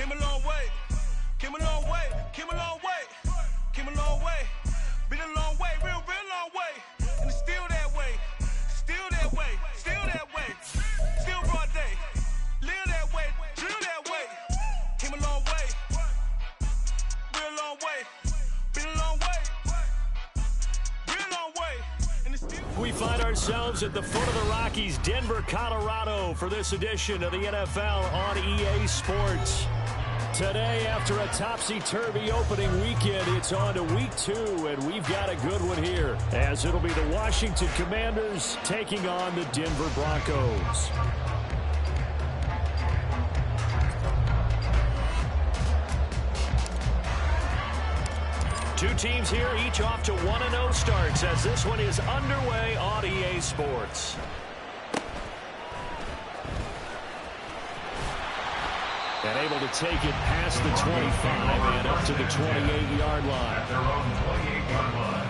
Came a long way. Came a long way. Came a long way. Came a long way. Been a long way. Real long way. And it's still that way. Still that way. Still that way. Still broad day. Live that way. Drill that way. Came a long way. Real long way. Been a long way. Real long way. And it's still. We find ourselves at the foot of the Rockies, Denver, Colorado, for this edition of the NFL on EA Sports. Today, after a topsy-turvy opening weekend, it's on to week 2, and we've got a good one here, as it'll be the Washington Commanders taking on the Denver Broncos. Two teams here, each off to 1-0 starts, as this one is underway on EA Sports. And able to take it past the 25 and up to the 28-yard line. At their own 28-yard line.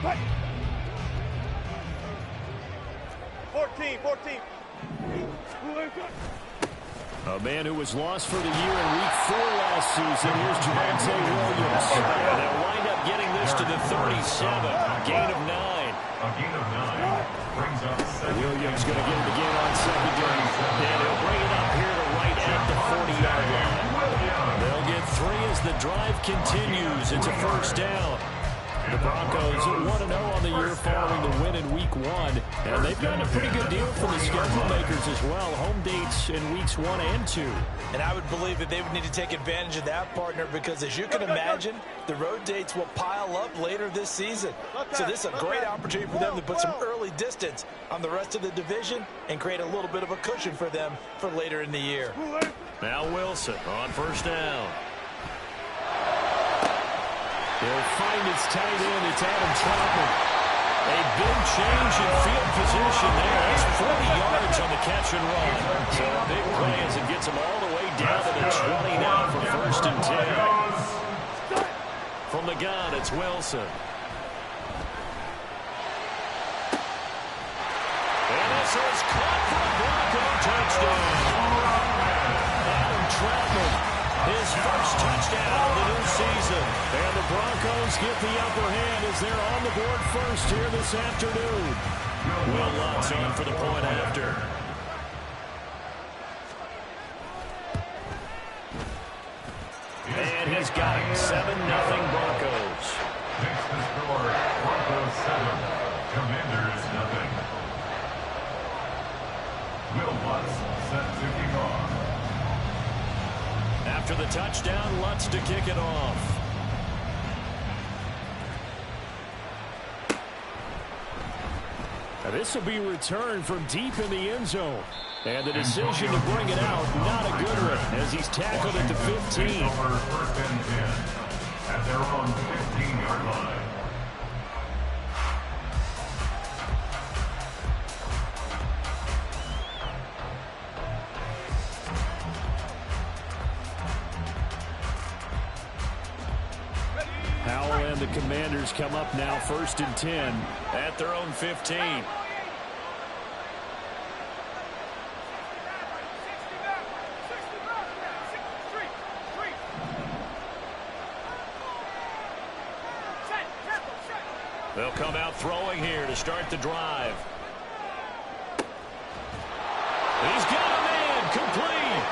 Right. 14. A man who was lost for the year in Week 4 last season. Here's Javonte Williams. And they'll wind up getting this to the 37. Gain of 9. A gain of 9 brings up second. Williams going to get it again on second down. And he'll bring it up here to right at the 40-yard line. They'll get 3 as the drive continues. It's a first down. The Broncos 1-0 on the year following the win in Week 1. And they've gotten a pretty good deal from the schedule makers as well. Home dates in Weeks 1 and 2. And I would believe that they would need to take advantage of that, partner, because as you can imagine, the road dates will pile up later this season. So this is a great opportunity for them to put some early distance on the rest of the division and create a little bit of a cushion for them for later in the year. Now Wilson on first down. He'll find his tight end. It's Adam Troutman. A big change in field position there. That's 40 yards on the catch and run. So a big play as it gets him all the way down to the 20 now for first and 10. From the gun, it's Wilson. And this is caught for a Bronco touchdown. Adam Troutman. His first touchdown of the new season. And the Broncos get the upper hand as they're on the board first here this afternoon. Will Lutz on for the point after. And he's got it. 7-0 Broncos. Makes the score Broncos 7. Commanders 0. Will Lutz set to kick off. After the touchdown, Lutz to kick it off. Now this will be returned from deep in the end zone. And the decision to bring it out, not a good one, as he's tackled at the 15. Over first and 10 at their own 15-yard line. Howell and the Commanders come up now first and 10 at their own 15. They'll come out throwing here to start the drive. He's got a man complete.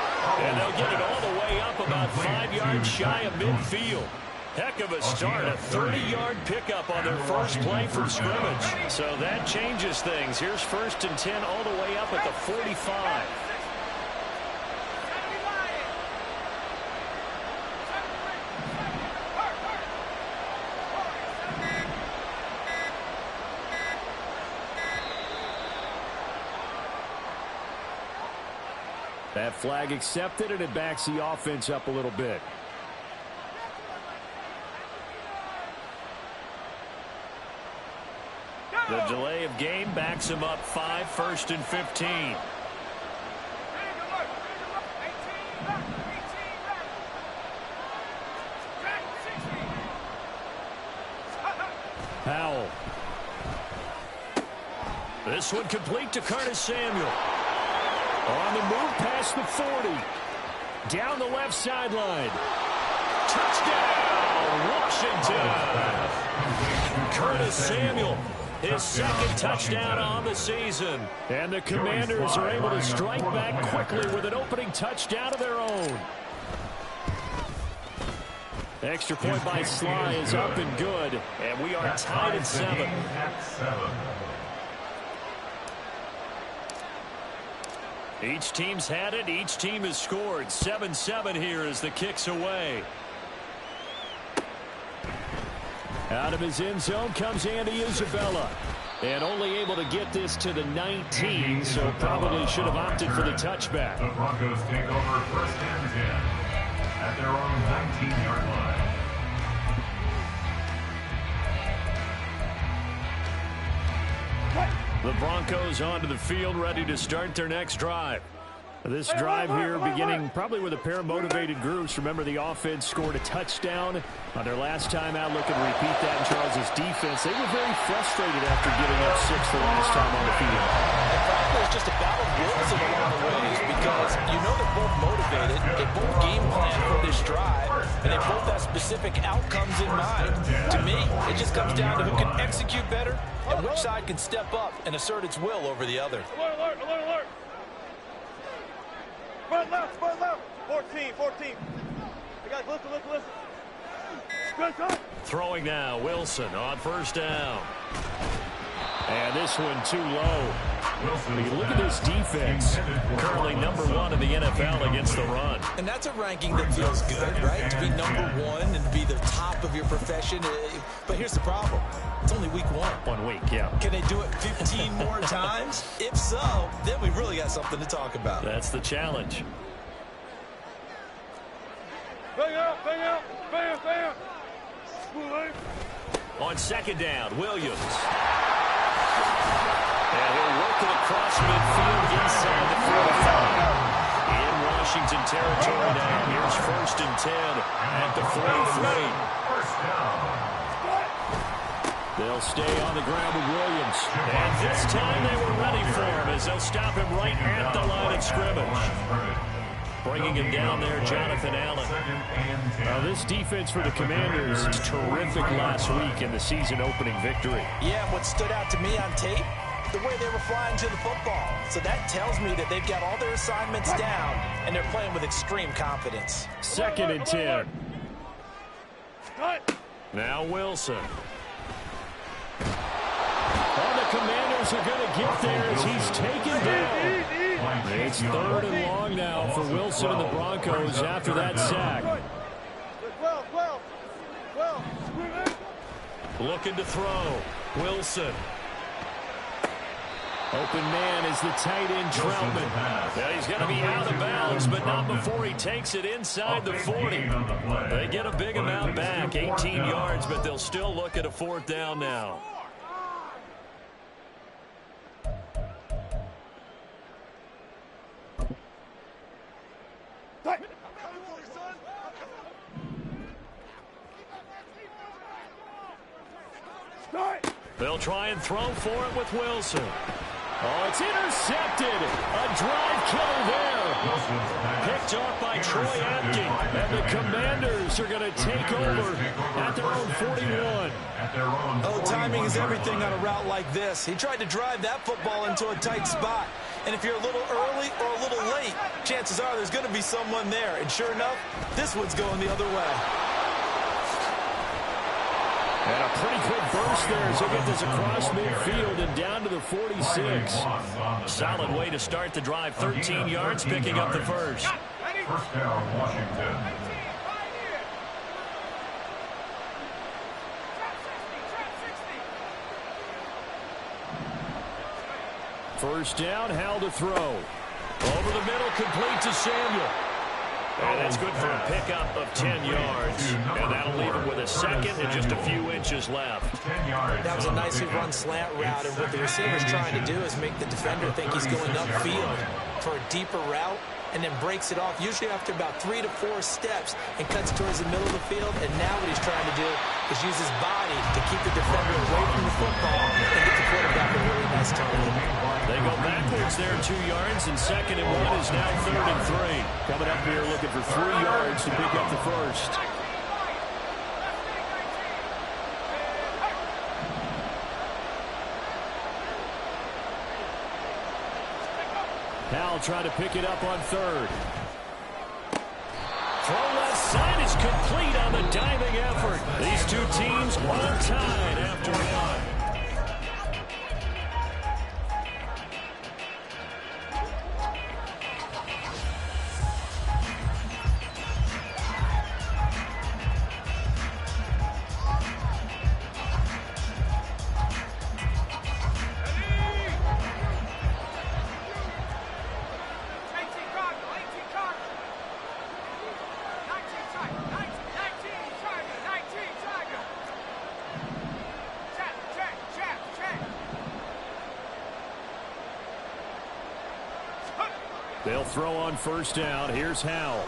And they'll get it all the way up about 5 yards shy of midfield. Heck of a start, a 30-yard pickup on their first play from scrimmage. So that changes things. Here's first and 10 all the way up at the 45. That flag accepted, and it backs the offense up a little bit. The delay of game backs him up 5, first and 15. Powell. This one complete to Curtis Samuel. On the move past the 40. Down the left sideline. Touchdown, Washington. Curtis Samuel, his second touchdown on the season. And the Commanders are able to strike back quickly with an opening touchdown of their own. Extra point by Sly is up and good. And we are tied at 7. Each team's had it. Each team has scored. 7-7 here as the kick's away. Out of his end zone comes Andy Isabella. And only able to get this to the 19, so probably should have opted for the touchback. The Broncos take over 1st and 10 at their own 19-yard line. The Broncos onto the field, ready to start their next drive. This drive here beginning probably with a pair of motivated groups. Remember, the offense scored a touchdown on their last time out. Looking to repeat that in Charles' defense. They were very frustrated after giving up 6 the last time on the field. And frankly, it's just a battle of wills in a lot of ways because you know they're both motivated. They both game plan for this drive, and they both have specific outcomes in mind. To me, it just comes down to who can execute better and which side can step up and assert its will over the other. Alert, alert, alert, alert. Front left, 14. Hey guys, listen. Throwing now, Wilson on 1st down. And this one too low. Look at this defense. Currently #1 in the NFL against the run. And that's a ranking that feels good, right? To be #1 and be the top of your profession. But here's the problem. It's only week 1. 1 week, yeah. Can they do it 15 more times? If so, then we've really got something to talk about. That's the challenge. Bang out. Bam. On 2nd down, Williams. And he'll work it across midfield inside the 45. In Washington territory now. Here's 1st and 10 at the 43. They'll stay on the ground with Williams. And this time they were ready for him as they'll stop him right at the line of scrimmage. Bringing him down there, Jonathan Allen. This defense for the Commanders is terrific last week in the season-opening victory. Yeah, what stood out to me on tape, the way they were flying to the football. So that tells me that they've got all their assignments down, and they're playing with extreme confidence. 2nd and 10. Now Wilson. Oh, the Commanders are going to get there as he's taken down. It's 3rd and long now for Wilson and the Broncos after that sack. Looking to throw. Wilson. Open man is the tight end, Troutman. Now he's going to be out of bounds, but not before he takes it inside the 40. They get a big amount back, 18 yards, but they'll still look at a 4th down now. They'll try and throw for it with Wilson. Oh, it's intercepted. A drive killer there. Picked off by Troy Apke. And the Commanders are going to take over at their own 41. Oh, timing is everything on a route like this. He tried to drive that football into a tight spot. And if you're a little early or a little late, chances are there's going to be someone there. And sure enough, this one's going the other way. And a pretty good burst there as they get this across midfield and down to the 46. Solid way to start the drive. 13 yards, picking up the first. 1st down, Washington. First down, Howell to throw. Over the middle, complete to Samuel. And that's good for a pickup of 10 yards. And that'll leave him with a second and just a few inches left. That was a nicely run slant route, and what the receiver's trying to do is make the defender think he's going upfield for a deeper route. and then breaks it off, usually after about 3 to 4 steps, and cuts towards the middle of the field. And now what he's trying to do is use his body to keep the defender away from the football and get the quarterback a really nice target. They go backwards there 2 yards, and 2nd and 1 is now 3rd and 3. Coming up here looking for 3 yards to pick up the first. Now trying to pick it up on 3rd. Throw left side is complete on the diving effort. These two teams all tied after 1. They'll throw on 1st down. Here's Howell.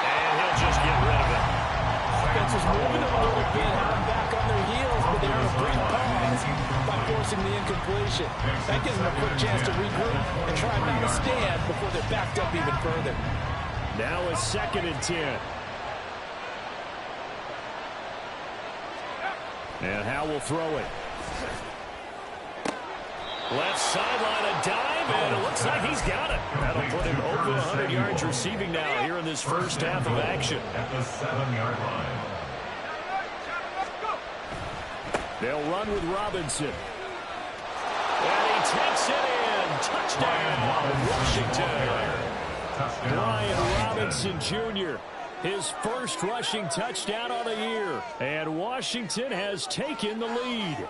And he'll just get rid of it. Offense was moving them a little bit, had them back on their heels, but they were a brief pause by forcing the incompletion. That gives them a quick chance to regroup and try and mount a stand before they're backed up even further. Now a 2nd and 10. And Howell will throw it. Left sideline, a dive, and it looks like he's got it. That'll put him over 100 yards receiving now here in this first half of action. At the 7-yard line. They'll run with Robinson. And he takes it in. Touchdown, Washington. Brian Robinson Jr., his first rushing touchdown on the year. And Washington has taken the lead.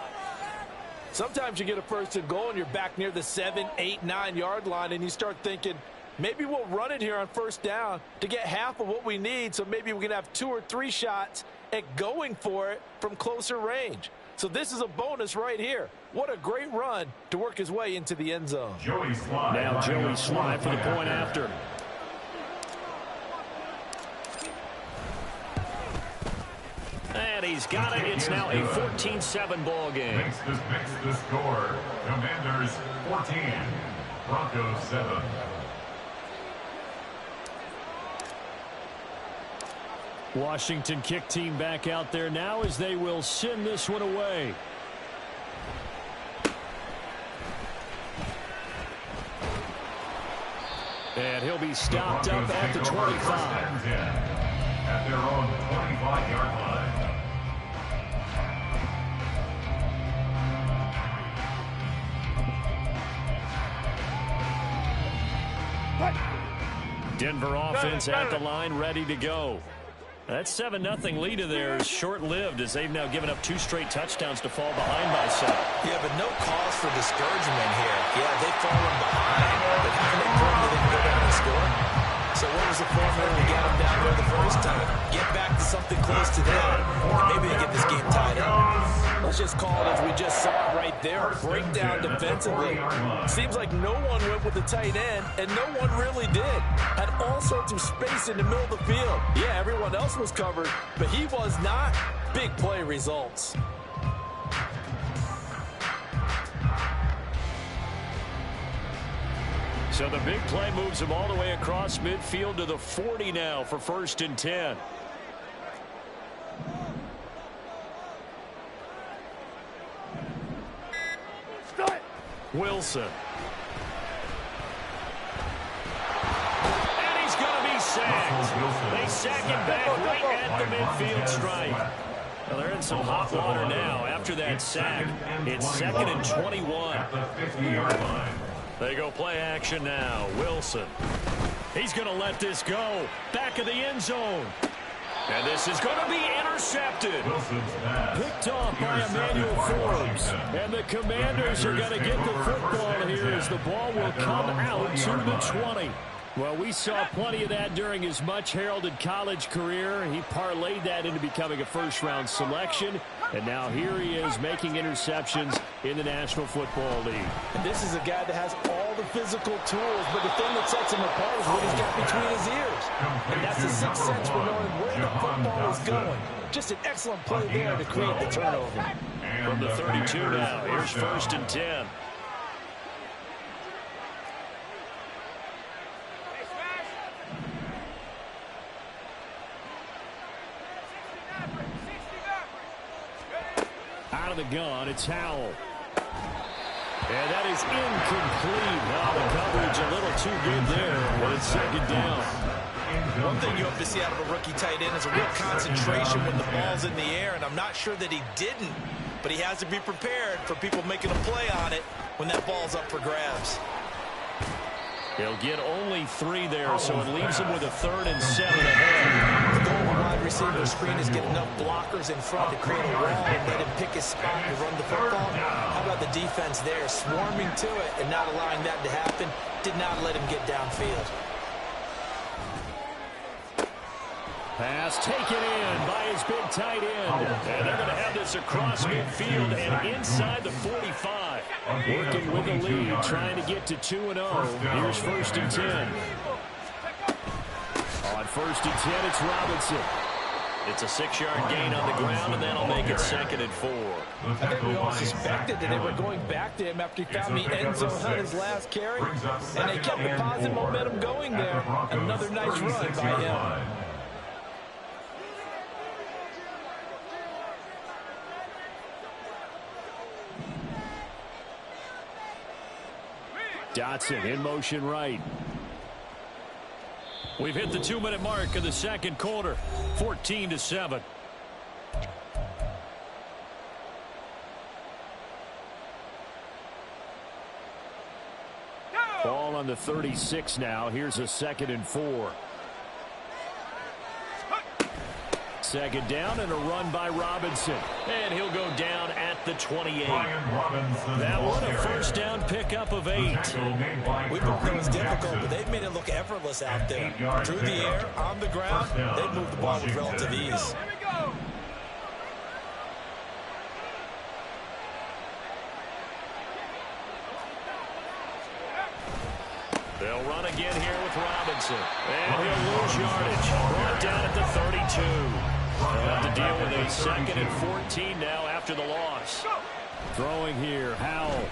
Sometimes you get a 1st and goal and you're back near the 7, 8, 9-yard line, and you start thinking, maybe we'll run it here on 1st down to get half of what we need, so maybe we can have 2 or 3 shots at going for it from closer range. So this is a bonus right here. What a great run to work his way into the end zone. Now Joey Sly for the point after. And he's got it. It's now a 14-7 ball game. Makes the score. Commanders 14, Broncos 7. Washington kick team back out there now as they will send this one away. And he'll be stopped up at the 25. At their own 25-yard line. Denver offense at the line, ready to go. That 7-0 lead of theirs short-lived as they've now given up 2 straight touchdowns to fall behind by 7. Yeah, but no cause for discouragement here. Yeah, they've fallen behind, but haven't they proven they can go down and score? So what was the formula to get them down there the first time? Get back to something close to that, and maybe they get this game tied up. Let's just call it as we just saw right there. Breakdown defensively. Seems like no one went with the tight end, and no one really did. Had all sorts of space in the middle of the field. Yeah, everyone else was covered, but he was not. Big play results. So the big play moves him all the way across midfield to the 40 now for 1st and 10. Wilson. And he's going to be sacked. They sack him back right at the midfield stripe. Well, they're in some hot water now. After that sack, it's 2nd and 21. At the 50-yard line. They go play action now. Wilson. He's going to let this go. Back of the end zone. And this is going to be intercepted. Picked off by Emmanuel Forbes. And the Commanders are going to get the football here as the ball will come out to the 20. Well, we saw plenty of that during his much-heralded college career. He parlayed that into becoming a first-round selection, and now here he is making interceptions in the National Football League. And this is a guy that has all the physical tools, but the thing that sets him apart is what he's got between his ears. And that's the sixth sense for knowing where the football is going. Just an excellent play there to create the turnover. From the 32 now, here's 1st and 10. Out of the gun, it's Howell. And that is incomplete. Now the coverage a little too good there, and it's 2nd down. One thing you hope to see out of a rookie tight end is a real concentration when the ball's in the air, and I'm not sure that he didn't, but he has to be prepared for people making a play on it when that ball's up for grabs. He'll get only 3 there, so it leaves him with a 3rd and 7 ahead. The goal of a wide receiver screen is get enough blockers in front to create a wall and let him pick his spot and run the football. How about the defense there, swarming to it and not allowing that to happen? Did not let him get downfield. Pass taken in by his big tight end. And they're going to have this across midfield and inside the 45. Working with the lead, trying to get to 2-0. Here's 1st and 10. On 1st and 10, it's Robinson. It's a 6-yard gain on the ground, and that'll make it 2nd and 4. I think we all suspected that they were going back to him after he found the end zone on his last carry. And they kept the positive momentum going there. Another nice run by him. Dotson in motion right. We've hit the 2-minute mark of the 2nd quarter. 14-7. Ball on the 36 now. Here's a 2nd and 4. 2nd down and a run by Robinson. And he'll go down at the 28. That one a 1st down pickup of 8. We thought that was difficult, but they've made it look effortless out there. Through the air, on the ground, they've moved the ball with relative ease. They'll run again here with Robinson. And he'll lose yardage. Brought down at the 32. They'll have to deal with a 2nd and 14 now after the loss. Throwing here, Howell.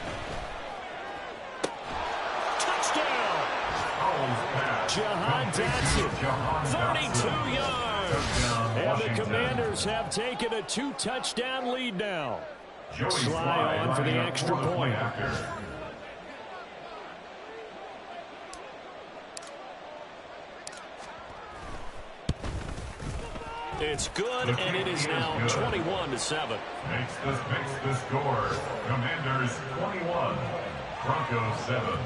Touchdown! Jahan Dotson, 32 yards. And the Commanders have taken a 2-touchdown lead now. Sly on for the extra point. It's good, and it is now 21-7. Makes the score. Commanders 21, Broncos 7.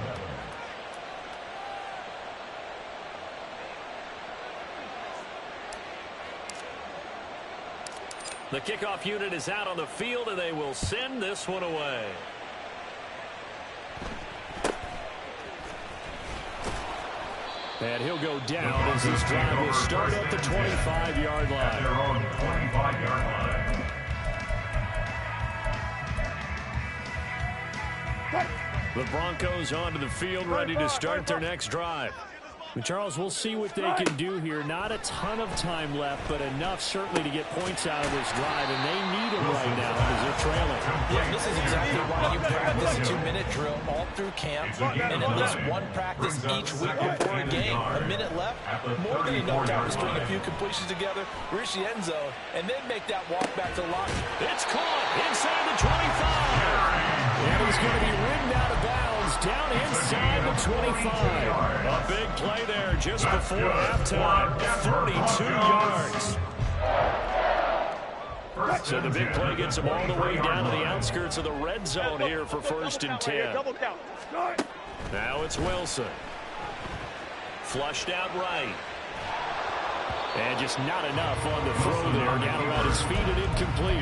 The kickoff unit is out on the field, and they will send this one away. And he'll go down as this drive will start at the 25-yard line. At their own 25-yard line. The Broncos onto the field, ready to start their next drive. But Charles, we'll see what they can do here. Not a ton of time left, but enough certainly to get points out of this drive, and they need them right now because they're trailing. Yeah, this is exactly why you practice a 2-minute drill all through camp, and at least one practice each week before a game. A minute left, more than enough time to string a few completions together, reach the end zone, and then make that walk back to the line. It's caught inside the 25. And he's going to be ridden out of bounds down inside the 25. A big play there just before halftime. 32 yards. So the big play gets him all the way down to the outskirts of the red zone here for 1st and 10. Now it's Wilson. Flushed out right. And just not enough on the throw there. Down around his feet and incomplete.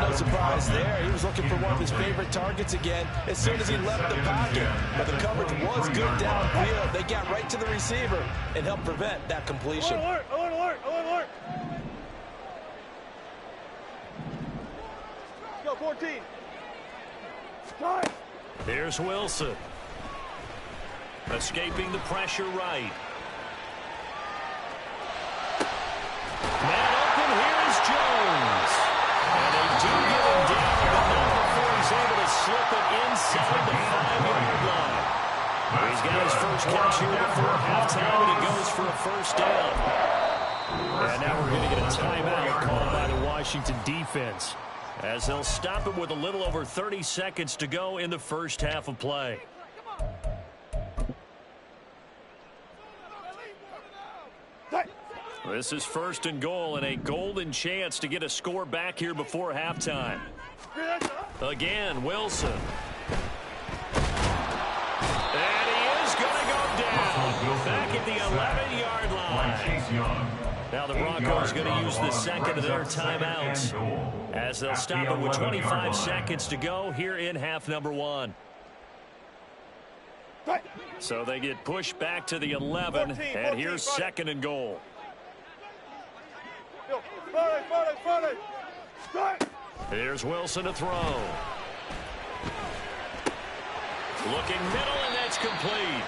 No surprise there. He was looking for one of his favorite targets again as soon as he left the pocket. But the coverage was good downfield. They got right to the receiver and helped prevent that completion. Alert, alert, alert, alert. Go, 14. Time. There's Wilson. Escaping the pressure right. Man open, here is Jones. And they do get him down, but not before he's able to slip it inside the 5-yard line. He's got his first catch here before halftime, and he goes for a first down. And now we're going to get a timeout called by the Washington defense, as they'll stop it with a little over 30 seconds to go in the first half of play. This is first and goal, and a golden chance to get a score back here before halftime. Again, Wilson. And he is going to go down back at the 11-yard line. Now the Broncos going to use the second of their timeouts, as they'll stop it with 25 seconds to go here in half number 1. So they get pushed back to the 11, and here's second and goal. Here's Wilson to throw. Looking middle, and that's complete.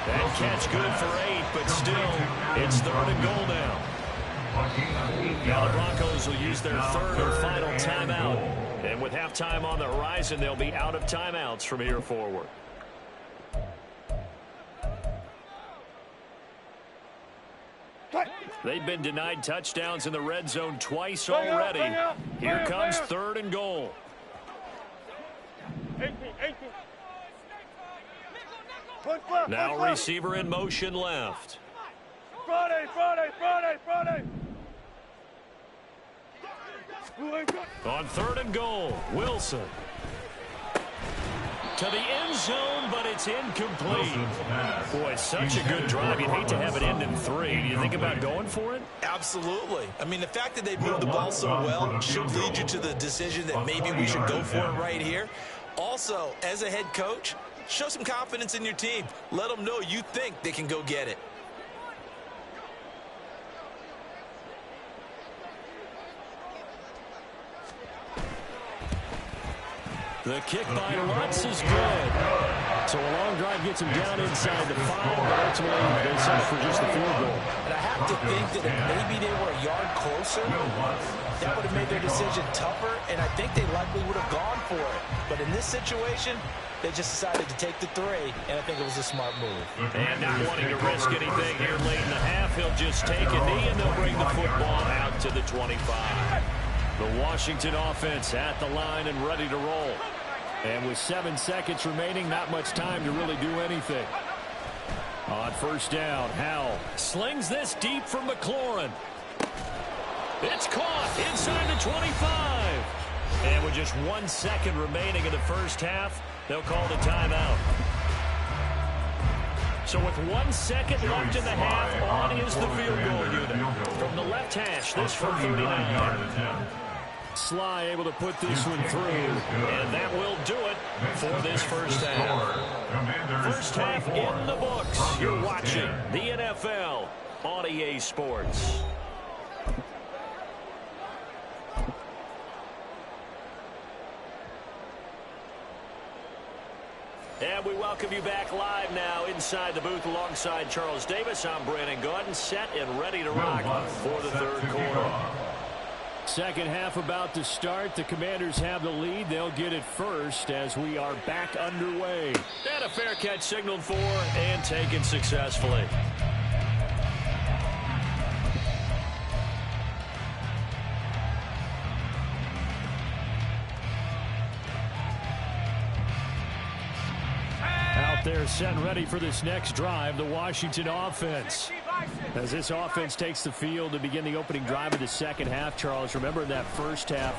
That catch good for 8, but still, it's third and goal now. Now the Broncos will use their third and final timeout. And with halftime on the horizon, they'll be out of timeouts from here forward. They've been denied touchdowns in the red zone twice already. Here comes third and goal. 18. Now receiver in motion left. Friday. On third and goal, Wilson. To the end zone, but it's incomplete. Boy, such a good drive. You'd hate to have it end in 3. Do you think about going for it? Absolutely. I mean, the fact that they've moved the ball so well should lead you to the decision that maybe we should go for it right here. Also, as a head coach, show some confidence in your team. Let them know you think they can go get it. The kick by Lutz is good. So a long drive gets him down inside the 5, but ultimately they settle for just the field goal. And I have to think that if maybe they were a yard closer, that would have made their decision tougher, and I think they likely would have gone for it. But in this situation, they just decided to take the 3, and I think it was a smart move. And not wanting to risk anything here late in the half, he'll just take a knee, and they'll bring the football out to the 25. The Washington offense at the line and ready to roll. And with 7 seconds remaining, not much time to really do anything. On first down, Howell slings this deep from McLaurin. It's caught inside the 25. And with just 1 second remaining in the first half, they'll call the timeout. So with 1 second left in the half, on is the field goal unit. From the left hash, this from 39. Sly able to put this one through, and that will do it for this first half. First half in the books. You're watching the NFL on EA Sports. And we welcome you back live now inside the booth alongside Charles Davis. I'm Brandon Gordon, set and ready to rock for the third quarter. Second half about to start. The Commanders have the lead. They'll get it first as we are back underway. And a fair catch signaled for and taken successfully. Out there set and ready for this next drive, the Washington offense. As this offense takes the field to begin the opening drive of the second half, Charles, remember in that first half,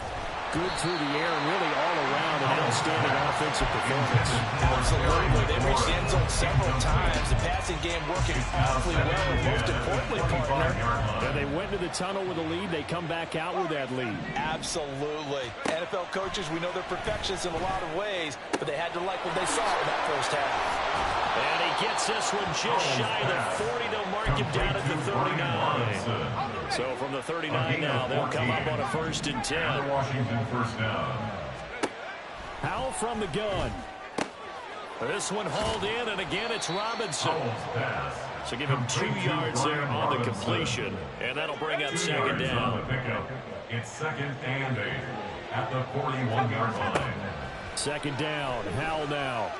good through the air and really all around an outstanding offensive performance. Absolutely. They reached the end zone several times. The passing game working awfully well, and most importantly, partner. And they went to the tunnel with a lead. They come back out with that lead. Absolutely. NFL coaches, we know they're perfectionists in a lot of ways, but they had to like what they saw in that first half. And he gets this one just shy of the 40. They'll mark him down at the 39. So from the 39 now, they'll come up on a 1st and 10. Washington first down. Howell from the gun. This one hauled in, and again it's Robinson. So give him 2 yards there on the completion, and that'll bring up 2nd down. It's 2nd and 8 at the 41-yard line. 2nd down, Howell now.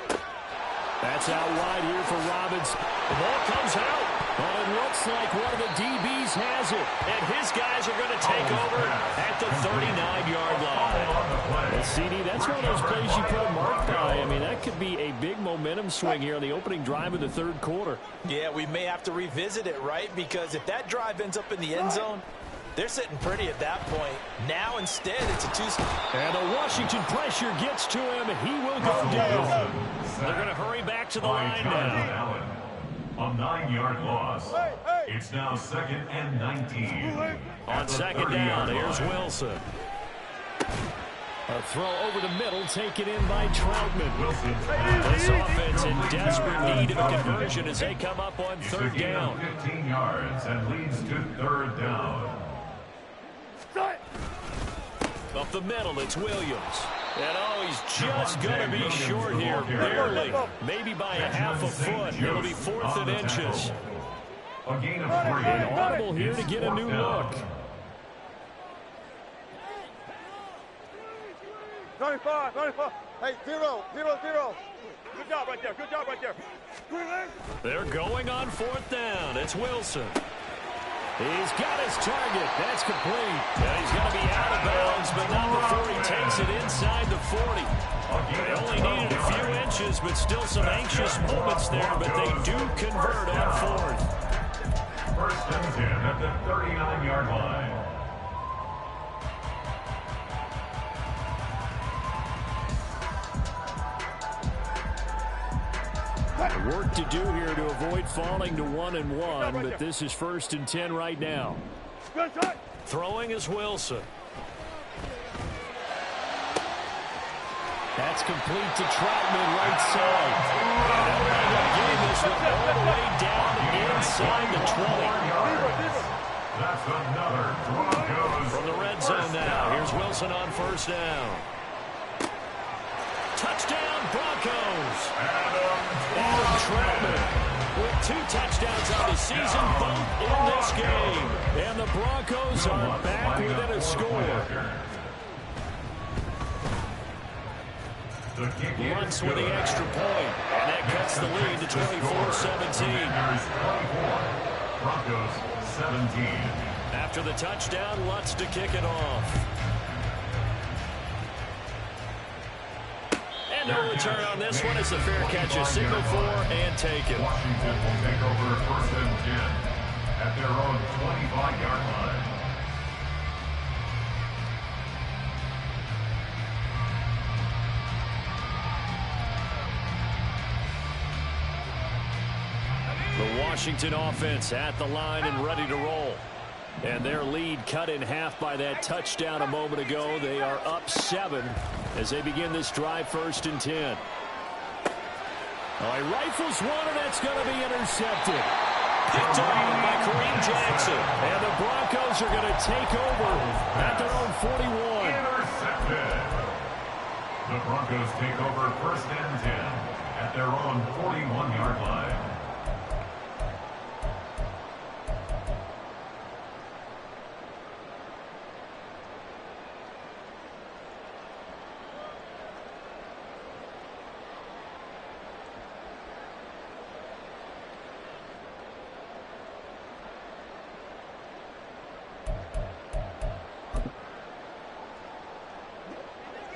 That's out wide here for Robinson. The ball comes out. Well, it looks like one of the DBs has it. And his guys are going to take over at the 39-yard line. Well, CD, that's one of those plays you put a mark by. I mean, that could be a big momentum swing here on the opening drive of the 3rd quarter. Yeah, we may have to revisit it, right? Because if that drive ends up in the end zone, they're sitting pretty at that point. Now, instead, it's a 2. And the Washington pressure gets to him. He will go down. They're going to hurry back to the line now. A 9-yard loss. It's now 2nd and 19. On 2nd down, here's Wilson. A throw over the middle, taken in by Troutman. This offense in desperate need of a conversion as they come up on 3rd down. 15 yards and leads to 3rd down. Up the middle, it's Williams. And oh, he's just going to be short here, barely. Maybe by a half a foot. It'll be 4th and inches. A gain of 3. An audible here to get a new look. 95. Hey, 0. Good job right there. They're going on 4th down. It's Wilson. He's got his target. That's complete. Yeah, he's going to be out of bounds, but not before he takes it inside the 40. They only needed a few inches, but still some anxious moments there, but they do convert on 4th. 1st and 10 at the 39-yard line. Work to do here to avoid falling to 1-1, but this is 1st and 10 right now. Throwing is Wilson. That's complete to Troutman right side. And they'll end up getting this one all the way down inside the 20. That's another Broncos. From the red zone now, here's Wilson on 1st down. Touchdown, Broncos. Adam Troutman with 2 touchdowns on the season, both in this game. And the Broncos are back within a score. Runs with the extra point, and that cuts the lead to 24-17. Broncos 17. After the touchdown, Lutz to kick it off. No return on this one. It's a fair catch, a signal for and taken. Washington will take over 1st and 10 at their own 25-yard line. The Washington offense at the line and ready to roll. And their lead cut in half by that touchdown a moment ago. They are up 7 as they begin this drive, 1st and 10. Oh, he rifles one, and that's going to be intercepted. Picked off by Kareem Jackson. And the Broncos are going to take over at their own 41. Intercepted. The Broncos take over 1st and 10 at their own 41-yard line.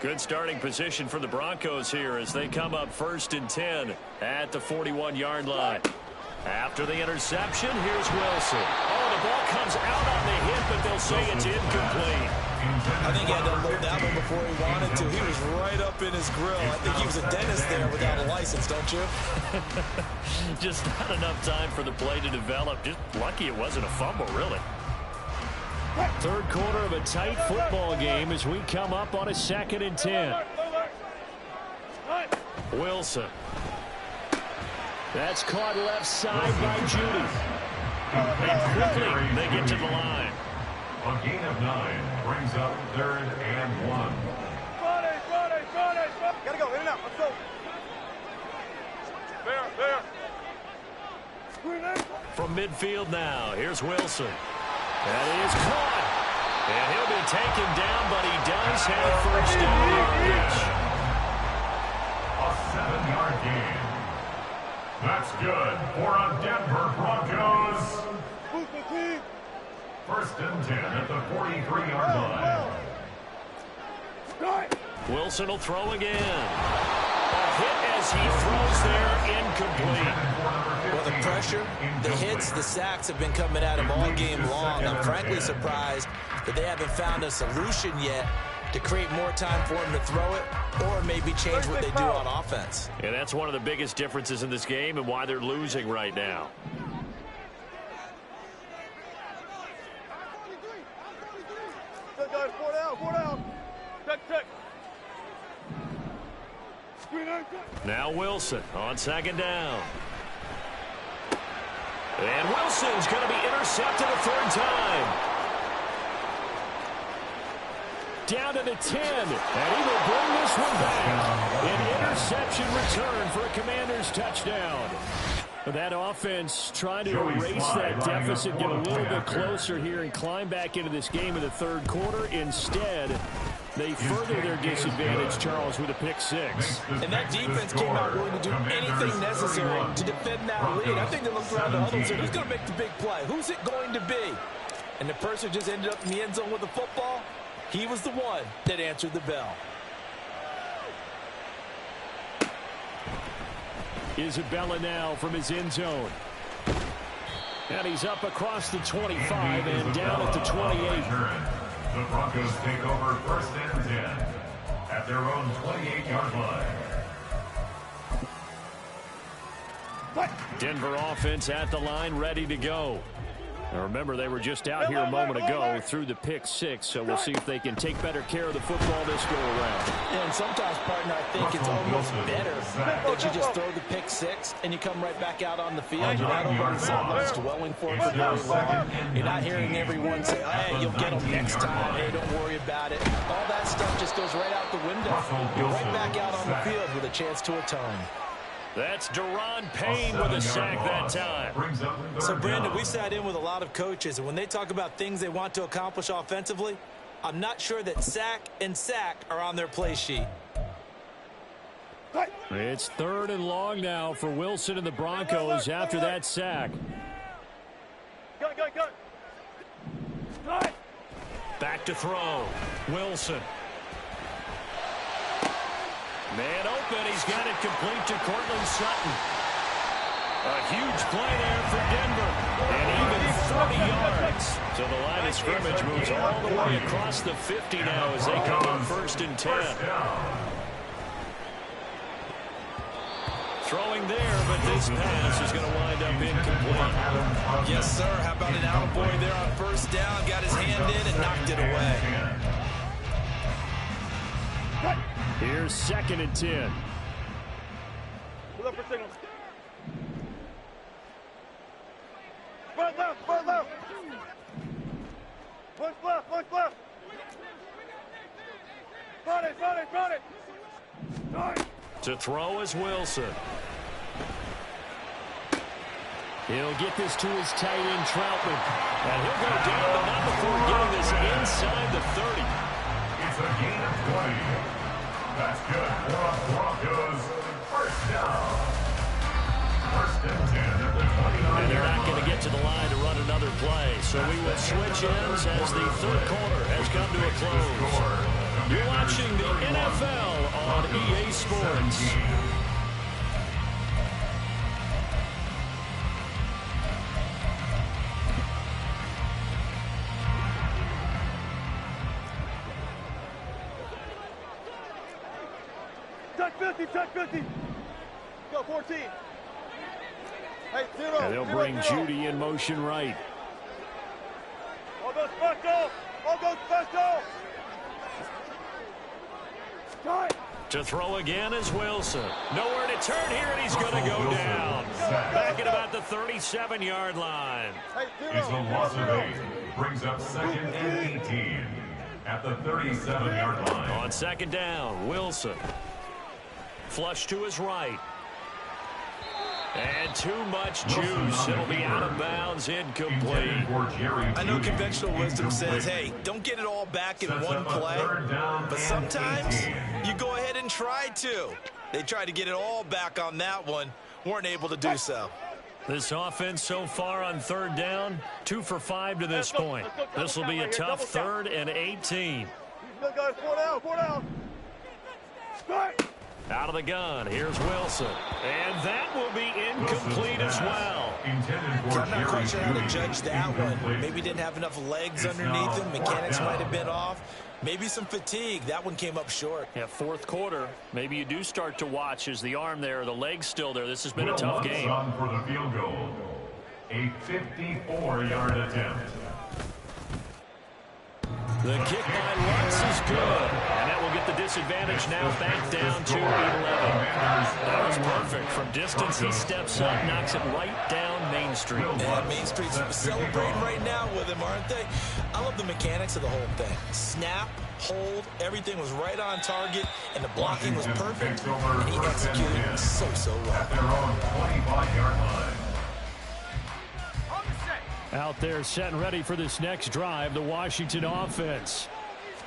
Good starting position for the Broncos here as they come up 1st and 10 at the 41-yard line. After the interception, here's Wilson. Oh, the ball comes out on the hit, but they'll say it's incomplete. I think he had to unload that one before he wanted to. He was right up in his grill. I think he was a dentist there without a license, don't you? Just not enough time for the play to develop. Just lucky it wasn't a fumble, really. Third quarter of a tight football game as we come up on a 2nd and 10. Wilson. That's caught left side by Judy. And quickly they get to the line. A gain of 9 brings up 3rd and 1. Gotta go, in and out, let's go. There. From midfield now, here's Wilson. That is caught. And he'll be taken down, but he does have first down yardage. A 7-yard gain. That's good for a Denver Broncos. First and 10 at the 43-yard line. Wilson will throw again. A hit as he throws there, incomplete. Well, the pressure, the hits, the sacks have been coming at him all game long. I'm frankly surprised that they haven't found a solution yet to create more time for him to throw it or maybe change what they do on offense. And that's one of the biggest differences in this game and why they're losing right now. Four down. Check. Now Wilson on 2nd down. And Wilson's going to be intercepted a 3rd time. Down to the 10. And he will bring this one back. An interception return for a Commanders touchdown. That offense trying to erase that deficit, get a little bit closer here and climb back into this game in the 3rd quarter. Instead, they further their disadvantage, Charles, with a pick 6. And that defense came out willing to do anything necessary to defend that lead. I think they looked around the huddle and said, who's going to make the big play? Who's it going to be? And the person just ended up in the end zone with the football. He was the one that answered the bell. Isabella now from his end zone. And he's up across the 25 and down at the 28. The Broncos take over 1st and 10 at their own 28-yard line. Denver offense at the line, ready to go. Now remember, they were just out here a moment ago through the pick 6, so we'll see if they can take better care of the football this go around. And sometimes, partner, I think it's almost better that you just throw the pick 6 and you come right back out on the field. You're not over the sidelines dwelling for it for very long. You're not hearing everyone say, hey, you'll get them next time. Hey, don't worry about it. All that stuff just goes right out the window. You're right back out on the field with a chance to atone. That's Deron Payne with a sack that time. So, Brandon, we sat in with a lot of coaches, and when they talk about things they want to accomplish offensively, I'm not sure that sack and sack are on their play sheet. It's 3rd and long now for Wilson and the Broncos after that sack. Go. Back to throw. Wilson. Man open, he's got it complete to Cortland Sutton. A huge play there for Denver. And even 40 yards. So the line of scrimmage moves all the way across the 50 now as they come on 1st and 10. Throwing there, but this pass is going to wind up incomplete. Yes, sir. How about an attaboy there on 1st down? Got his hand in and knocked it away. Here's 2nd and 10. Pull up for signal. Front left. Punch left. Got it. Nice. To throw is Wilson. He'll get this to his tight end, Troutman. And he'll go down, but not before getting this inside the 30. It's a gain of 20. That's good for the Broncos. 1st down. 1st and 10 at the 29. And they're not going to get to the line to run another play. So we will switch ends as the 3rd quarter has come to a close. You're watching the NFL on EA Sports. check 50, check 50. Go, 14. Hey, 0. And they'll bring Judy in motion right. All goes special. All goes special. Strike. To throw again is Wilson. Nowhere to turn here, and he's going to go down. Back at about the 37-yard line. Hey, 0. It's a loss of 8. Brings up 2nd and 18 at the 37-yard line. On 2nd down, Wilson. Flush to his right. And too much juice. It'll be out of bounds, incomplete. I know conventional wisdom says, hey, don't get it all back in one play. But sometimes you go ahead and try to. They tried to get it all back on that one. Weren't able to do so. This offense so far on 3rd down, 2 for 5 to this point. This will be a tough 3rd and 18. Good guys, 4 down, 4 down. Strike. Out of the gun, here's Wilson. And that will be incomplete as well. I'm not quite sure how to judge that one. Maybe didn't have enough legs underneath him. Mechanics might have been off. Maybe some fatigue. That one came up short. Yeah, 4th quarter. Maybe you do start to watch as the arm there, the leg's still there. This has been a tough game. For the field goal. A 54-yard attempt. The kick by Lutz is good. And that will get the disadvantage now back down to 11. That was perfect. From distance, he steps up, knocks it right down Main Street. Yeah, Main Street's celebrating right now with him, aren't they? I love the mechanics of the whole thing. Snap, hold, everything was right on target, and the blocking was perfect. And he executed so well. At their own 25-yard line. Out there set and ready for this next drive, the Washington offense.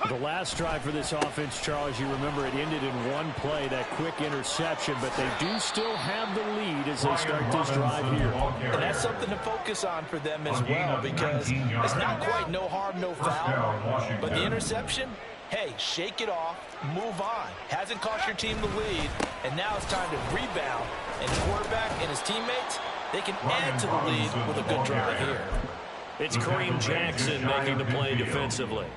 The last drive for this offense, Charles, you remember it ended in one play, that quick interception, but they do still have the lead as they start this drive here. And that's something to focus on for them as well, because it's not quite no harm, no foul. But the interception, hey, shake it off, move on. Hasn't cost your team the lead, and now it's time to rebound. And the quarterback and his teammates, they can add to the lead with a good drive here. It's Kareem Jackson making the play defensively.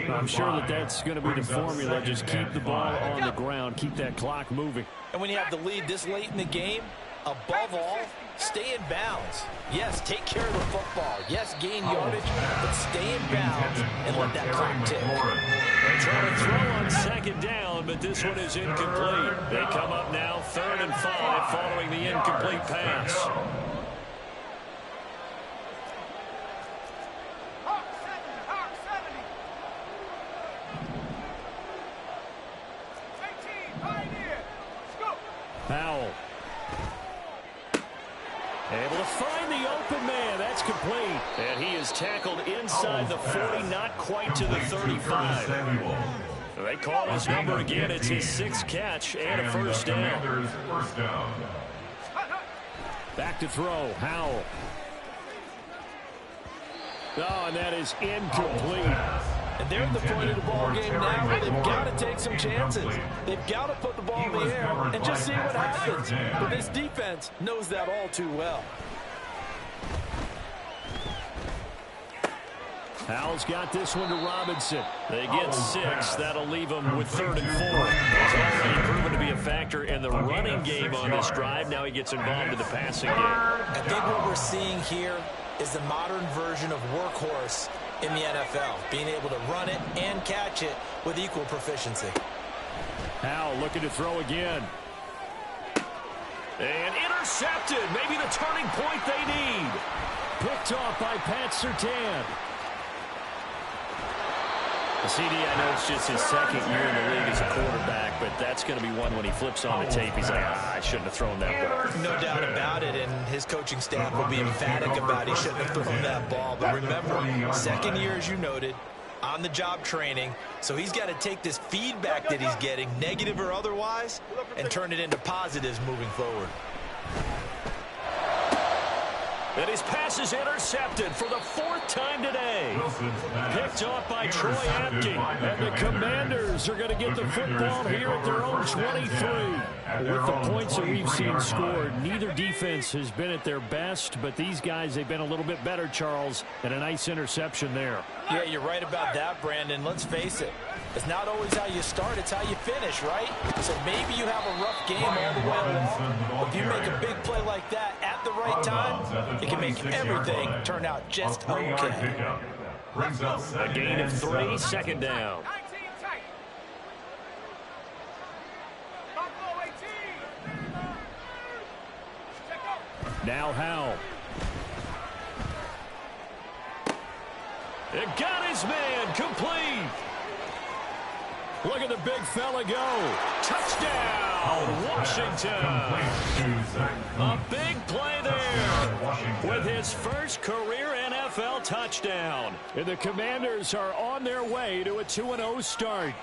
I'm sure that that's going to be the formula. Just keep the ball on the ground, keep that clock moving. And when you have the lead this late in the game, above all, stay in bounds. Yes, take care of the football. Yes, gain yardage, but stay in bounds and let that clock tick. They try to throw on 2nd down, but this one is incomplete. They come up now 3rd and 5 following the incomplete pass. Powell. Able to find the open man. That's complete. And he is tackled inside the 40, not quite to the 35. They call his number again. It's his 6th catch and a first down. Back to throw. Howell. Oh, and that is incomplete. And they're at the point of the ball game now where they've got to take some chances. They've got to put the ball in the air and just see what happens. But this defense knows that all too well. Howell's got this one to Robinson. They get 6. That'll leave them with 3rd and 4. He's already proven to be a factor in the running game on this drive. Now he gets involved in the passing game. I think what we're seeing here is the modern version of workhorse in the NFL, being able to run it and catch it with equal proficiency. Howell looking to throw again. And intercepted. Maybe the turning point they need. Picked off by Pat Surtain. CD, I know it's just his 2nd year in the league as a quarterback, but that's going to be one when he flips on the tape. He's like, I shouldn't have thrown that ball. No doubt about it, and his coaching staff will be emphatic about he shouldn't have thrown that ball. But remember, 2nd year, as you noted, on-the-job training, so he's got to take this feedback that he's getting, negative or otherwise, and turn it into positives moving forward. And his pass is intercepted for the 4th time today. Picked off by Troy Apke. And the Commanders are going to get the football here at their own 23. With the points that we've seen scored, neither defense has been at their best, but these guys, they've been a little bit better, Charles, and a nice interception there. Yeah, you're right about that, Brandon. Let's face it. It's not always how you start, it's how you finish, right? So maybe you have a rough game all the way along. If you make a big play like that at the right time, it can make everything turn out just okay. A gain of 3, second down. Now Howell. It got his man complete. Look at the big fella go. Touchdown, Washington. A big play there with his first career NFL touchdown. And the Commanders are on their way to a 2-0 start.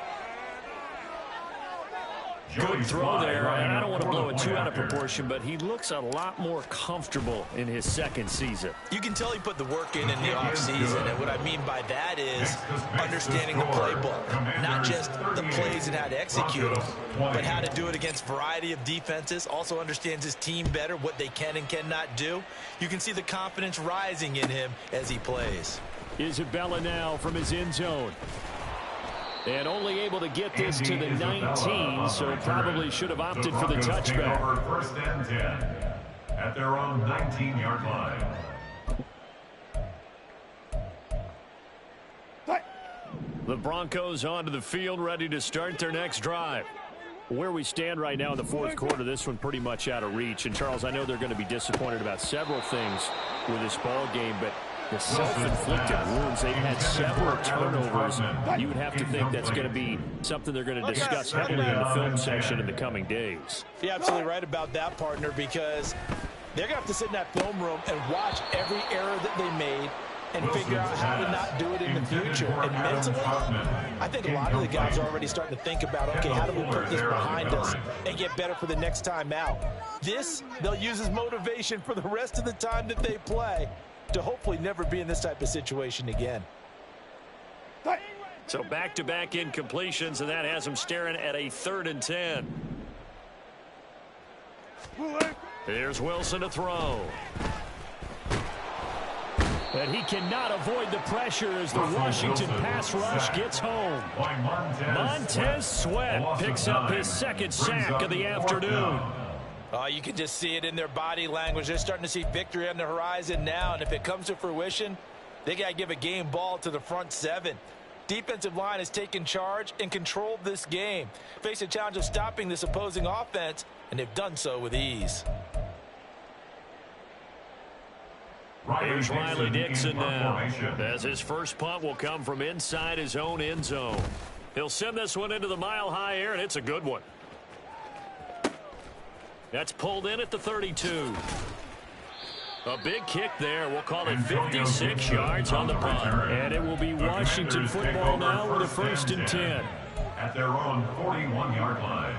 Good throw there, and I don't want to blow it too out of proportion, but he looks a lot more comfortable in his second season. You can tell he put the work in the offseason, and what I mean by that is understanding the playbook, not just the plays and how to execute them, but how to do it against a variety of defenses, also understands his team better, what they can and cannot do. You can see the confidence rising in him as he plays. Isabella now from his end zone. And only able to get this to the 19, so probably should have opted for the touchback. First and 10 at their own 19-yard line. The Broncos onto the field, ready to start their next drive. Where we stand right now in the fourth quarter, this one pretty much out of reach. And, Charles, I know they're going to be disappointed about several things with this ball game, but the self-inflicted wounds, they've had several turnovers. You would have to think that's going to be something they're going to discuss heavily in the film section in the coming days. You're absolutely right about that, partner, because they're going to have to sit in that film room and watch every error that they made and figure out how to not do it in the future. And mentally, I think a lot of the guys are already starting to think about, okay, how do we put this behind us and get better for the next time out? This, they'll use as motivation for the rest of the time that they play to hopefully never be in this type of situation again. So back-to-back incompletions, and that has them staring at a 3rd and 10. Here's Wilson to throw. And he cannot avoid the pressure as the Washington pass rush gets home. Montez Sweat picks up his second sack of the afternoon. You can just see it in their body language. They're starting to see victory on the horizon now, and if it comes to fruition, they got to give a game ball to the front 7. Defensive line has taken charge and controlled this game. Face a challenge of stopping this opposing offense, and they've done so with ease. Here's Riley Dixon now, as his first punt will come from inside his own end zone. He'll send this one into the mile-high air, and it's a good one. That's pulled in at the 32. A big kick there. We'll call it 56 yards on the punt. And it will be Washington football now with a 1st and 10. At their own 41-yard line.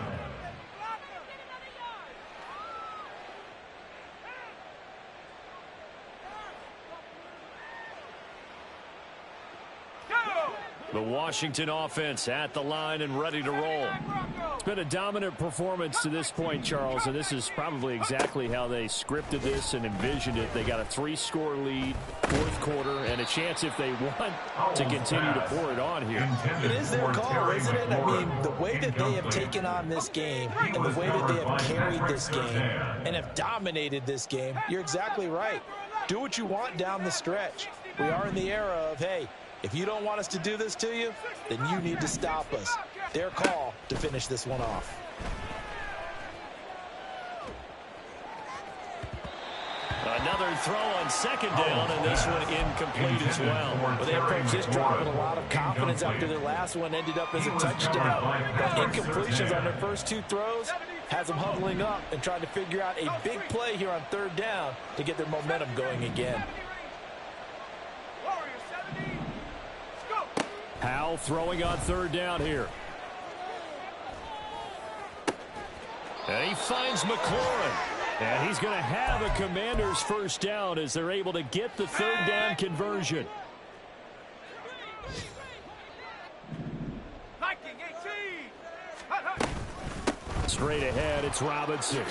The Washington offense at the line and ready to roll. It's been a dominant performance to this point, Charles, and this is probably exactly how they scripted this and envisioned it. They got a 3-score lead, 4th quarter, and a chance if they want to continue to pour it on here. It is their call, isn't it? I mean, the way that they have taken on this game and the way that they have carried this game and have dominated this game, you're exactly right. Do what you want down the stretch. We are in the era of, hey, if you don't want us to do this to you, then you need to stop us. Their call to finish this one off. Another throw on 2nd down, and this one incomplete as well. Well, they approached this drive with a lot of confidence after their last one ended up as a touchdown. But incompletions on their first 2 throws has them huddling up and trying to figure out a big play here on 3rd down to get their momentum going again. Howell throwing on 3rd down here. And he finds McLaurin. And he's going to have a Commander's 1st down as they're able to get the 3rd down conversion. Straight ahead, it's Robinson.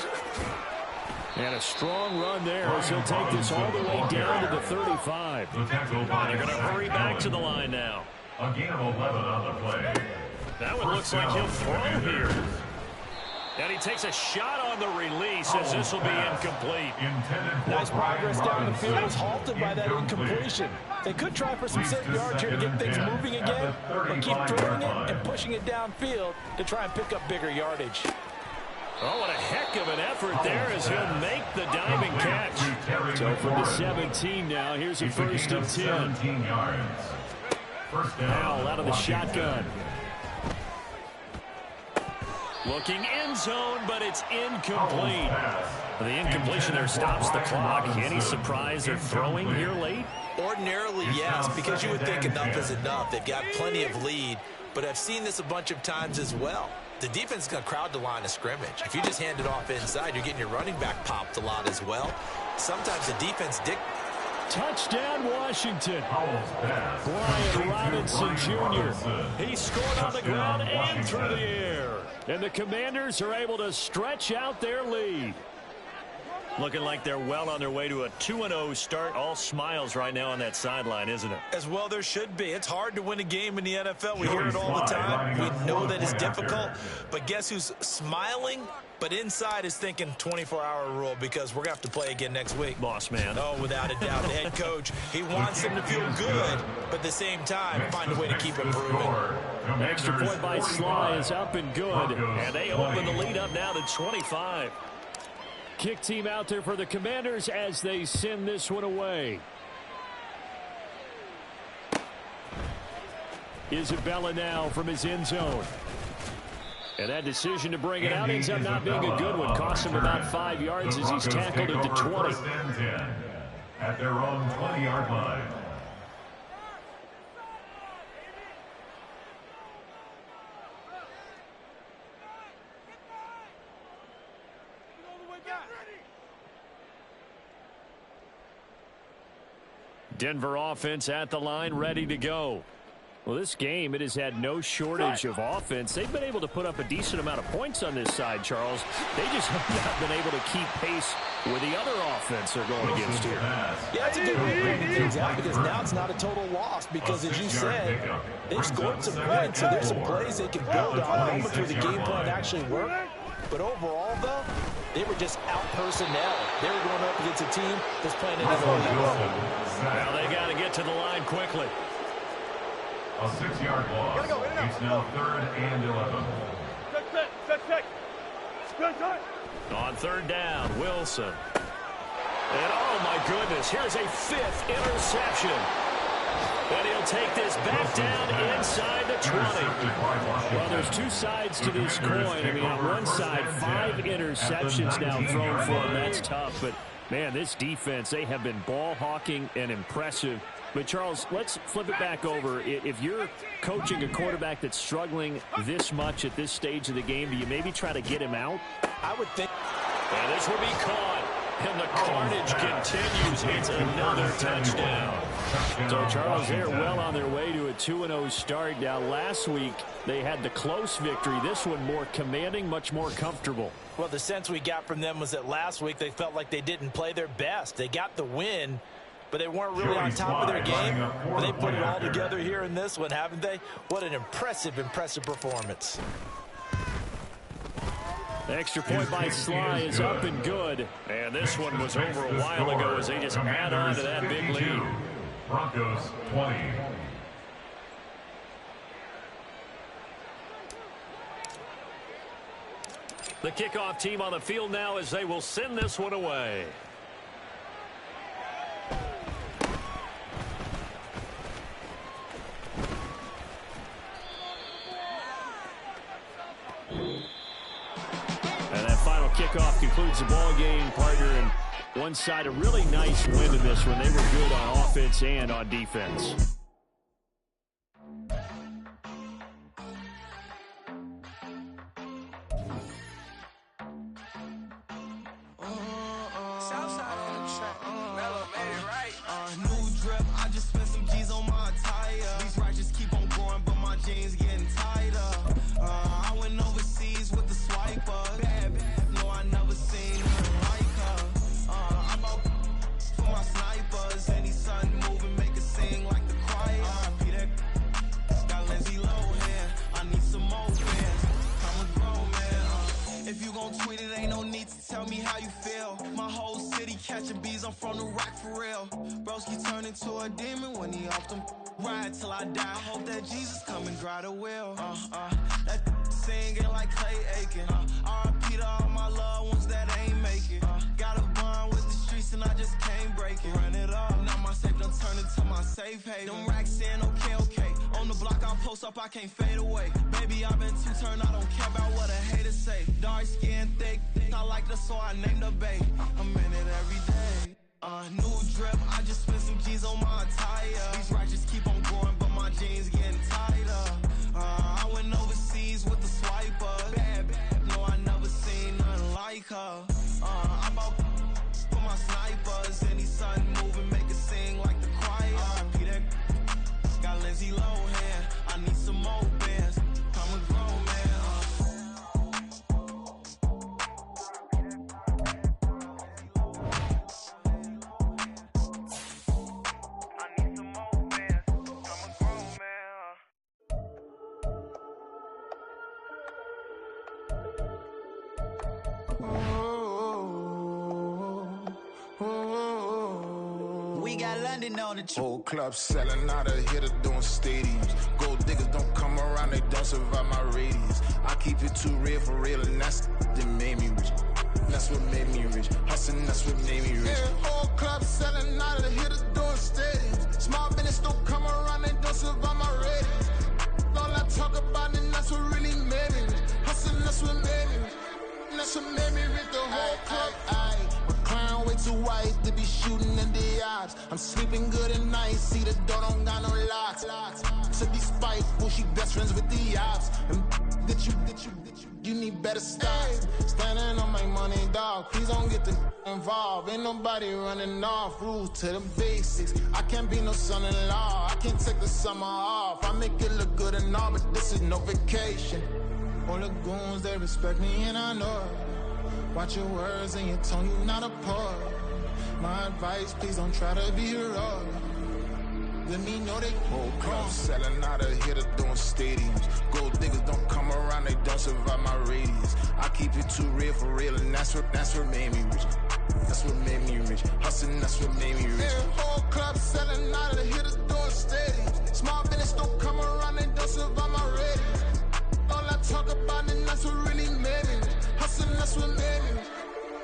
And a strong run there as he'll take this all the way down to the 35. The tackle And they're going to hurry back to the line now. A gain of 11 on the play. That one looks like he'll throw here. And he takes a shot on the release as this will be incomplete. Nice progress down the field was halted by that incompletion. They could try for some safe yards here to get things moving again, but keep throwing it and pushing it downfield to try and pick up bigger yardage. Oh, what a heck of an effort there as he'll make the diving catch. So from the 17 now, here's a 1st and 10. Now out of the shotgun. Looking end zone, but it's incomplete. The incompletion there stops the clock. Any surprise they're throwing here late? Ordinarily, yes, because you would think enough is enough. They've got plenty of lead, but I've seen this a bunch of times as well. The defense is going to crowd the line of scrimmage. If you just hand it off inside, you're getting your running back popped a lot as well. Sometimes the defense Touchdown, Washington. Brian Robinson Jr. He scored on the ground and through the air. And the Commanders are able to stretch out their lead. Looking like they're well on their way to a 2-0 start. All smiles right now on that sideline, isn't it? As well there should be. It's hard to win a game in the NFL. We hear it all the time. We know that it's difficult. But guess who's smiling? But inside is thinking 24-hour rule because we're going to have to play again next week. Boss man. Oh, without a doubt. The head coach, he wants them to feel good, but at the same time, find a way to keep improving. Extra point by Sly is up and good. And they open the lead up now to 25. Kick team out there for the Commanders as they send this one away. Isabella now from his end zone. And that decision to bring it out ends up not being a good one. Costs him about 5 yards as he's tackled at the 20. At their own 20-yard line. Denver offense at the line, ready to go. Well, this game, it has had no shortage of offense. They've been able to put up a decent amount of points on this side, Charles. They just have not been able to keep pace with the other offense they're going against here. Yeah, that's a good way of bringing things out because now it's not a total loss because, as you said, they've scored some points, so there's some plays they can build on, moments where the game plan actually worked. But overall, though, they were just out personnel. They were going up against a team that's playing at another level. Now they got to get to the line quickly. A 6-yard loss. It's now 3rd and 11. On 3rd down, Wilson. And oh my goodness, here's a 5th interception. And he'll take this back down inside the 20. Well, there's two sides to this coin. I mean, on one side, 5 interceptions now thrown for him. That's tough. But, man, this defense, they have been ball hawking and impressive. But, Charles, let's flip it back over. If you're coaching a quarterback that's struggling this much at this stage of the game, do you maybe try to get him out? I would think. And this will be caught. And the carnage continues. It's another touchdown. So, Charles, they're well on their way to a 2-0 start. Now, last week, they had the close victory. This one more commanding, much more comfortable. Well, the sense we got from them was that last week they felt like they didn't play their best. They got the win, but they weren't really on top of their game. But they put it all together here in this one, haven't they? What an impressive performance. The extra point by Sly is up and good. And this one was over a while ago as they just add on to that big lead. Broncos 20. The kickoff team on the field now as they will send this one away. And that final kickoff concludes the ball game, partner. And one side, a really nice win in this one. They were good on offense and on defense. Some more. into a demon when he off them. Ride till I die. Hope that Jesus come and dry the wheel. That singing like Clay Aiken. R.I.P. to all my loved ones that ain't make it. Got a bond with the streets and I just can't break it. Run it up, now my safe done turned into my safe haven. Them racks in, okay. On the block I'll post up, I can't fade away. Baby, I've been too turned, I don't care about what a hater say. Dark skin, thick, I like the so I named the babe. I'm in it every day. New drip, I just spent some G's on my attire. These righteous keep on going, but my jeans getting tighter. I went overseas with the swiper. Bad, no, I never seen nothing like her. I bought for my snipers. Any sun moving, make it sing like the choir. R.I.P. that got Lindsay Lohan. I need some more bands. I'm a grown man. We got London on the trip. Whole club selling out of hitter doing stadiums. Gold diggers don't come around, they don't survive my radius. I keep it too real for real, and that's that made me rich. That's what made me rich. Hustling, that's what made me rich. Yeah, whole club selling out of hitters doing stadiums. Small business don't come around, they don't survive my radius. All I talk about, and that's what really made me rich. Hustling, that's what made me rich. That's what made me rich. The whole club. Clown way too white to be shooting in the odds. I'm sleeping good at night, see the door don't got no locks. To be spiteful, she best friends with the ops. And you need better stop. Standing on my money, dog. Please don't get the involved. Ain't nobody running off. Rules to the basics. I can't be no son-in-law. I can't take the summer off. I make it look good and all, but this is no vacation. All the goons, they respect me and I know it. Watch your words and your tone, you not a part. My advice, please don't try to be heroic. Let me know they whole club selling out of hitter doing stadiums. Gold diggers don't come around, they don't survive my radius. I keep it too real for real, and that's what made me rich. That's what made me rich. Hustling, that's what made me rich. Yeah, whole club selling out of the hitters doing stadiums. Small business don't come around, they don't survive my radius. All I talk about, and that's what really made me rich. Hustling, that's what made me rich.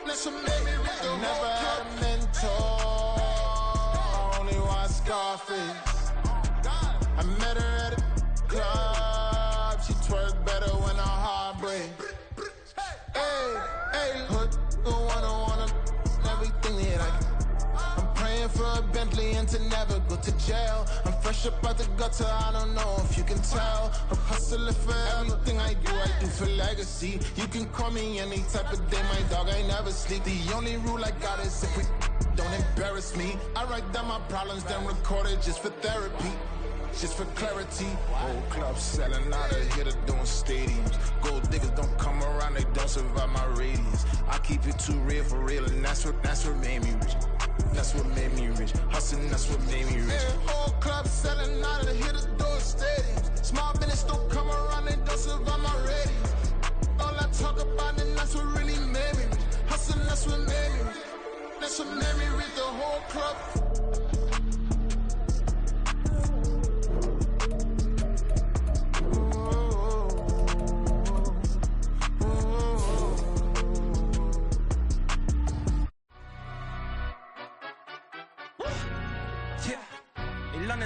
That's what made me rich. I never had a mentor. I only watch Scarface. I met her at a club. She twerk better when her heart breaks. Hey, hood, wanna everything that I can. I'm praying for a Bentley and to never go to jail. I'm fresh up out the gutter, I don't know if you can tell. I'm hustling for everything I do for legacy. You can call me any type of day, my dog, I never sleep. The only rule I got is if we don't embarrass me. I write down my problems, then record it just for therapy. Just for clarity. Whole club selling out of hitter doing stadiums. Gold diggers don't come around, they don't survive my radius. I keep it too real for real, and that's what made me rich. That's what made me rich. Hustling, that's what made me rich. Yeah, whole club selling out of the hitters doing stadiums. Small business don't come around, they don't survive my radius. All I talk about, and that's what really made me rich. Hustling, that's what made me rich. That's what made me rich. The whole club.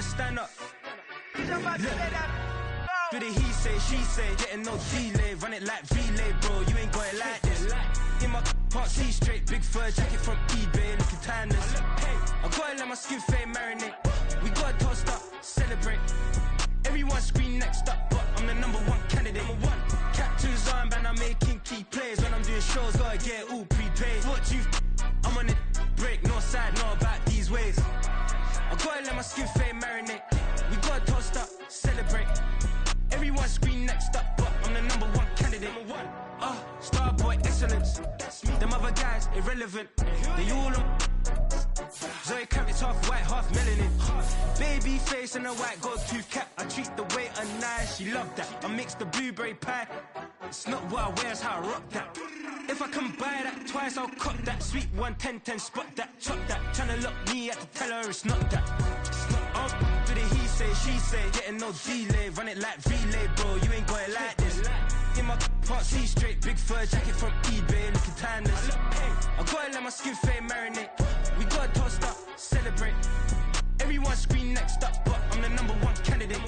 Stand up. Do the he say, she say, getting no delay, run it like relay, bro. You ain't got it like this. In my part, see straight, big fur jacket from eBay, looking timeless. Hey, I gotta let my skin fade marinate. We gotta toast up, celebrate. Everyone scream next up, but I'm the #1 candidate. Captain's armband, I'm making key plays. When I'm doing shows, gotta get it all prepaid. What you I'm on it, break, no side, know about these ways. I gotta let my skin fade marinate. We gotta toast up, celebrate. Everyone scream next up, but I'm the #1 candidate. Starboy excellence. Them other guys irrelevant. They all on. Zoe Kravitz half white, half melanin. Baby face and a white gold tooth cap. I treat the waiter nice, she love that. I mix the blueberry pie. It's not what I wear, it's how I rock that. If I can buy that twice, I'll cop that. Sweet 110, spot that, chop that. Tryna lock me at the teller, it's not that. It's not up to the he say, she say. Getting no delay, run it like relay, bro. You ain't got it like this. In my part C straight, big fur jacket from eBay, looking timeless. I gotta let my skin fade marinate. We gotta toast up, celebrate. Everyone scream next up, but I'm the #1 candidate.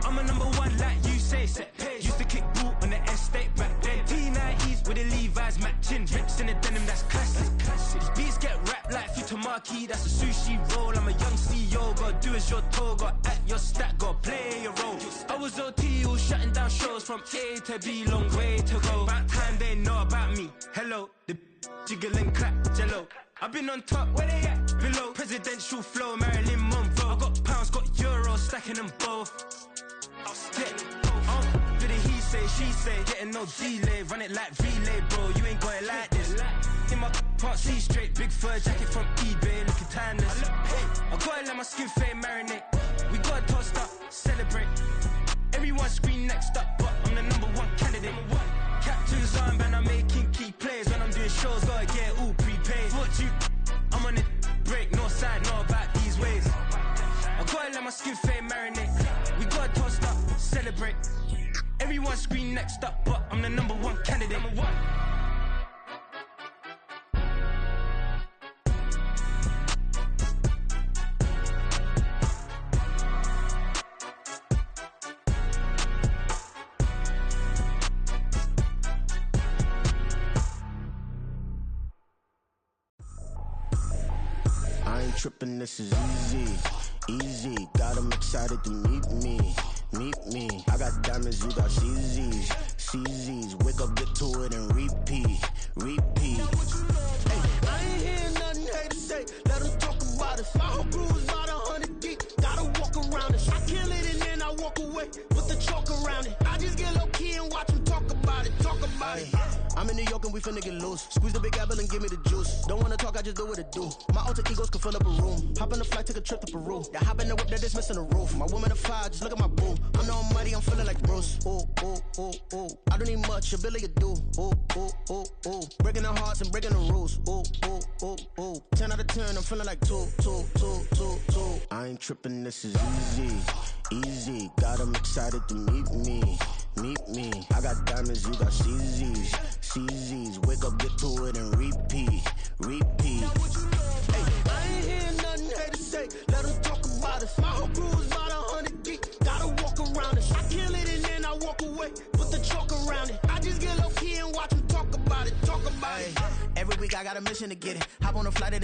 I'm a #1 like you say, set page. Used to kick boot on the estate back then. T90s with the Levi's matching. Rips in the denim, that's classic. These beats get wrapped like Futamaki, that's a sushi roll. I'm a young CEO, gotta do as you're told. Gotta act your stat, gotta play your role. I was OT, all shutting down shows from A to B, long way to go. About time they know about me. Hello, the jiggle and clap, jello. I've been on top, where they at? Below, presidential flow, Marilyn Monroe. I got pounds, got euros, stacking them both. I'll stick. For the he say, she say, getting no delay, run it like relay, bro. You ain't got it like this. In my part C straight, big fur jacket from eBay, looking timeless. I gotta let my skin fade marinate. We gotta toast up, celebrate. Everyone scream next up, but I'm the #1 candidate. Captain's armband, I'm making key plays. When I'm doing shows, gotta get all prepaid. What you? I'm on it, break, no side, know about these ways. I gotta let my skin fade marinate. We gotta toast up, celebrate. Everyone scream next up, but I'm the #1 candidate. I ain't tripping, this is easy. Got them excited to meet me. I got diamonds, you got CZs. Wake up, get to it, and repeat. Hey, I ain't hearing nothing hate to say. Let them talk about us. My whole crew is about 100 deep. Gotta walk around it. I kill it and then I walk away with the chalk around it. I just get low key and watch them talk about it. I'm in New York and we finna get loose. Squeeze the big apple and give me the juice. Don't wanna talk, I just do what it do. My alter egos can fill up a room. Hop on the flight, take a trip to Peru. Yeah, hop in the whip that is missing the roof. My woman a fire, just look at my boo. I'm the almighty, I'm feeling like Bruce. Ooh. I don't need much, ability to do. Ooh. Breaking the hearts and breaking the rules. Ooh. 10 out of 10, I'm feeling like 2. I ain't tripping, this is easy. Got them excited to meet me. I got diamonds, you got CZs. Wake up, get to it, and repeat. Hey, I ain't hearing nothing hate to say. Let them talk about us. My whole crew is about 100 deep. Gotta walk around it. I kill it and then I walk away with the chalk around it. I just get low key and watch them talk about it. Every week I got a mission to get it. Hop on a flight and